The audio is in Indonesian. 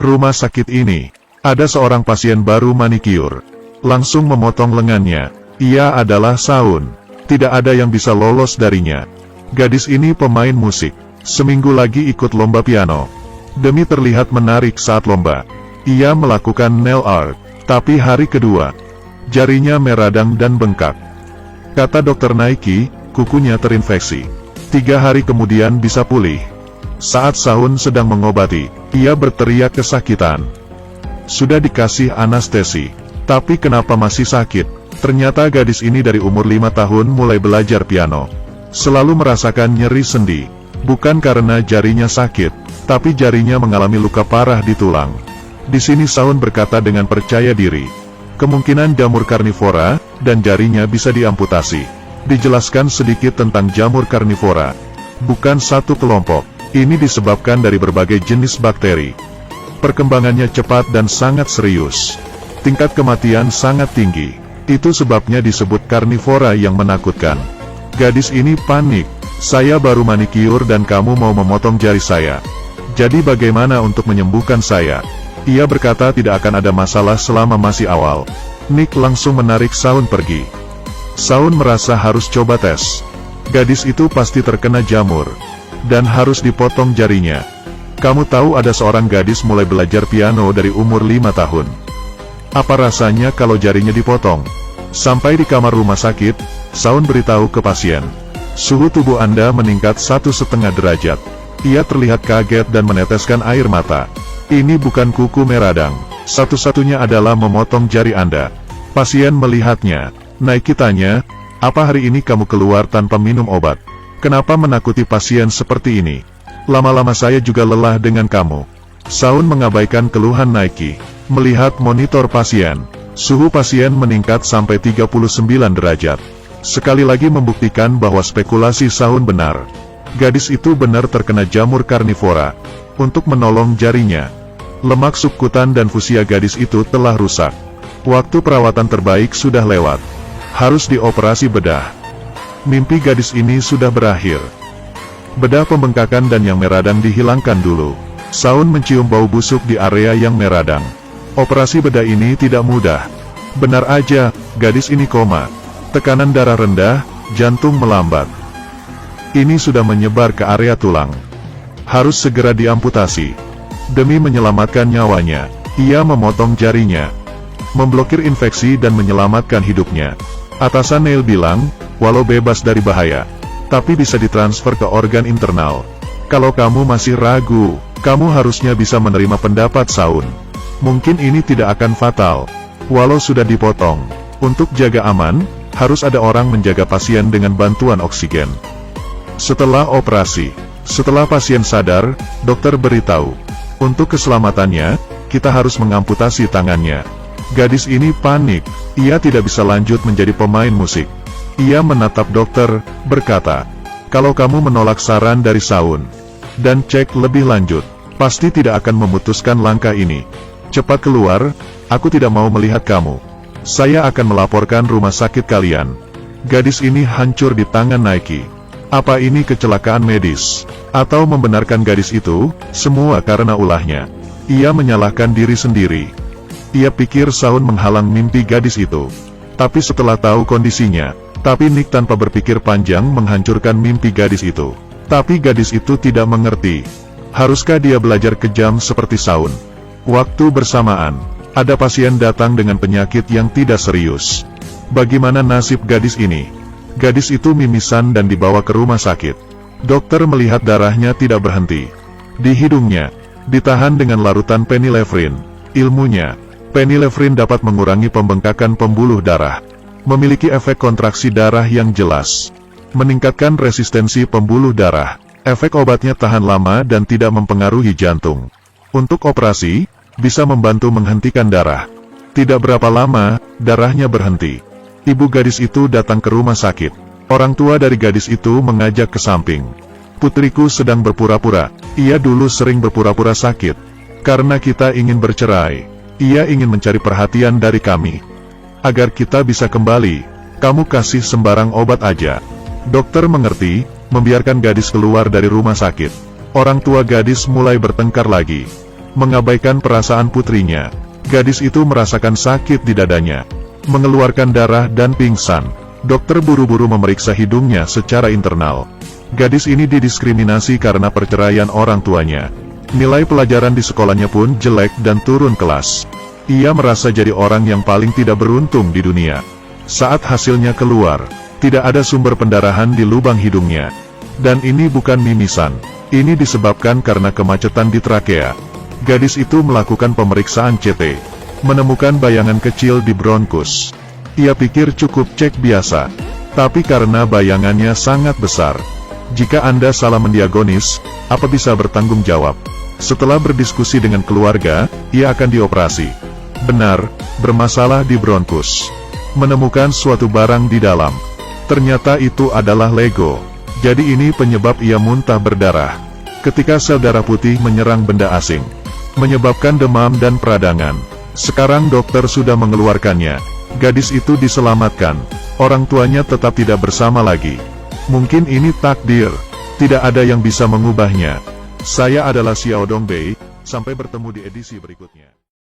rumah sakit ini. Ada seorang pasien baru manikyur. Langsung memotong lengannya. Ia adalah Saun. Tidak ada yang bisa lolos darinya. Gadis ini pemain musik. Seminggu lagi ikut lomba piano. Demi terlihat menarik saat lomba, ia melakukan nail art. Tapi hari kedua, jarinya meradang dan bengkak. Kata dokter Naiki, kukunya terinfeksi. 3 hari kemudian bisa pulih. Saat Saun sedang mengobati, ia berteriak kesakitan. Sudah dikasih anestesi, tapi kenapa masih sakit? Ternyata gadis ini dari umur 5 tahun mulai belajar piano. Selalu merasakan nyeri sendi. Bukan karena jarinya sakit, tapi jarinya mengalami luka parah di tulang. Di sini Saun berkata dengan percaya diri. Kemungkinan jamur karnivora, dan jarinya bisa diamputasi. Dijelaskan sedikit tentang jamur karnivora. Bukan satu kelompok. Ini disebabkan dari berbagai jenis bakteri. Perkembangannya cepat dan sangat serius. Tingkat kematian sangat tinggi. Itu sebabnya disebut karnivora yang menakutkan. Gadis ini panik. Saya baru manikyur dan kamu mau memotong jari saya. Jadi bagaimana untuk menyembuhkan saya? Ia berkata tidak akan ada masalah selama masih awal. Nick langsung menarik Saun pergi. Saun merasa harus coba tes. Gadis itu pasti terkena jamur. Dan harus dipotong jarinya. Kamu tahu ada seorang gadis mulai belajar piano dari umur 5 tahun. Apa rasanya kalau jarinya dipotong? Sampai di kamar rumah sakit, Saun beritahu ke pasien. Suhu tubuh Anda meningkat 1,5 derajat. Ia terlihat kaget dan meneteskan air mata. Ini bukan kuku meradang. Satu-satunya adalah memotong jari Anda. Pasien melihatnya. Naiki tanya, apa hari ini kamu keluar tanpa minum obat? Kenapa menakuti pasien seperti ini? Lama-lama saya juga lelah dengan kamu. Saun mengabaikan keluhan Naiki. Melihat monitor pasien. Suhu pasien meningkat sampai 39 derajat. Sekali lagi membuktikan bahwa spekulasi Saun benar. Gadis itu benar terkena jamur karnivora. Untuk menolong jarinya, lemak subkutan dan fusia gadis itu telah rusak. Waktu perawatan terbaik sudah lewat. Harus dioperasi bedah. Mimpi gadis ini sudah berakhir. Bedah pembengkakan dan yang meradang dihilangkan dulu. Saun mencium bau busuk di area yang meradang. Operasi bedah ini tidak mudah. Benar aja, gadis ini koma. Tekanan darah rendah, jantung melambat. Ini sudah menyebar ke area tulang. Harus segera diamputasi. Demi menyelamatkan nyawanya, ia memotong jarinya. Memblokir infeksi dan menyelamatkan hidupnya. Atasan Neil bilang, walau bebas dari bahaya, tapi bisa ditransfer ke organ internal. Kalau kamu masih ragu, kamu harusnya bisa menerima pendapat Saun. Mungkin ini tidak akan fatal. Walau sudah dipotong. Untuk jaga aman, harus ada orang menjaga pasien dengan bantuan oksigen. Setelah operasi, setelah pasien sadar, dokter beritahu, untuk keselamatannya, kita harus mengamputasi tangannya. Gadis ini panik, ia tidak bisa lanjut menjadi pemain musik. Ia menatap dokter, berkata, kalau kamu menolak saran dari Saun, dan cek lebih lanjut, pasti tidak akan memutuskan langkah ini. Cepat keluar, aku tidak mau melihat kamu. Saya akan melaporkan rumah sakit kalian. Gadis ini hancur di tangan Naiki. Apa ini kecelakaan medis? Atau membenarkan gadis itu, semua karena ulahnya? Ia menyalahkan diri sendiri. Ia pikir Saun menghalang mimpi gadis itu. Tapi setelah tahu kondisinya, Nick tanpa berpikir panjang menghancurkan mimpi gadis itu. Tapi gadis itu tidak mengerti. Haruskah dia belajar kejam seperti Saun? Waktu bersamaan, ada pasien datang dengan penyakit yang tidak serius. Bagaimana nasib gadis ini? Gadis itu mimisan dan dibawa ke rumah sakit. Dokter melihat darahnya tidak berhenti. Di hidungnya, ditahan dengan larutan phenylephrine. Ilmunya, phenylephrine dapat mengurangi pembengkakan pembuluh darah. Memiliki efek kontraksi darah yang jelas. Meningkatkan resistensi pembuluh darah. Efek obatnya tahan lama dan tidak mempengaruhi jantung. Untuk operasi, bisa membantu menghentikan darah. Tidak berapa lama, darahnya berhenti. Ibu gadis itu datang ke rumah sakit. Orang tua dari gadis itu mengajak ke samping. Putriku sedang berpura-pura. Ia dulu sering berpura-pura sakit. Karena kita ingin bercerai. Ia ingin mencari perhatian dari kami. Agar kita bisa kembali, kamu kasih sembarang obat aja. Dokter mengerti, membiarkan gadis keluar dari rumah sakit. Orang tua gadis mulai bertengkar lagi. Mengabaikan perasaan putrinya, gadis itu merasakan sakit di dadanya, mengeluarkan darah dan pingsan. Dokter buru-buru memeriksa hidungnya secara internal. Gadis ini didiskriminasi karena perceraian orang tuanya. Nilai pelajaran di sekolahnya pun jelek dan turun kelas. Ia merasa jadi orang yang paling tidak beruntung di dunia. Saat hasilnya keluar, tidak ada sumber pendarahan di lubang hidungnya. Dan ini bukan mimisan. Ini disebabkan karena kemacetan di trakea. Gadis itu melakukan pemeriksaan CT, menemukan bayangan kecil di bronkus. Ia pikir cukup cek biasa, tapi karena bayangannya sangat besar. Jika Anda salah mendiagnosis, apa bisa bertanggung jawab? Setelah berdiskusi dengan keluarga, ia akan dioperasi. Benar, bermasalah di bronkus. Menemukan suatu barang di dalam. Ternyata itu adalah lego. Jadi ini penyebab ia muntah berdarah. Ketika sel darah putih menyerang benda asing, menyebabkan demam dan peradangan. Sekarang dokter sudah mengeluarkannya. Gadis itu diselamatkan. Orang tuanya tetap tidak bersama lagi. Mungkin ini takdir. Tidak ada yang bisa mengubahnya. Saya adalah Xiao Dongbei. Sampai bertemu di edisi berikutnya.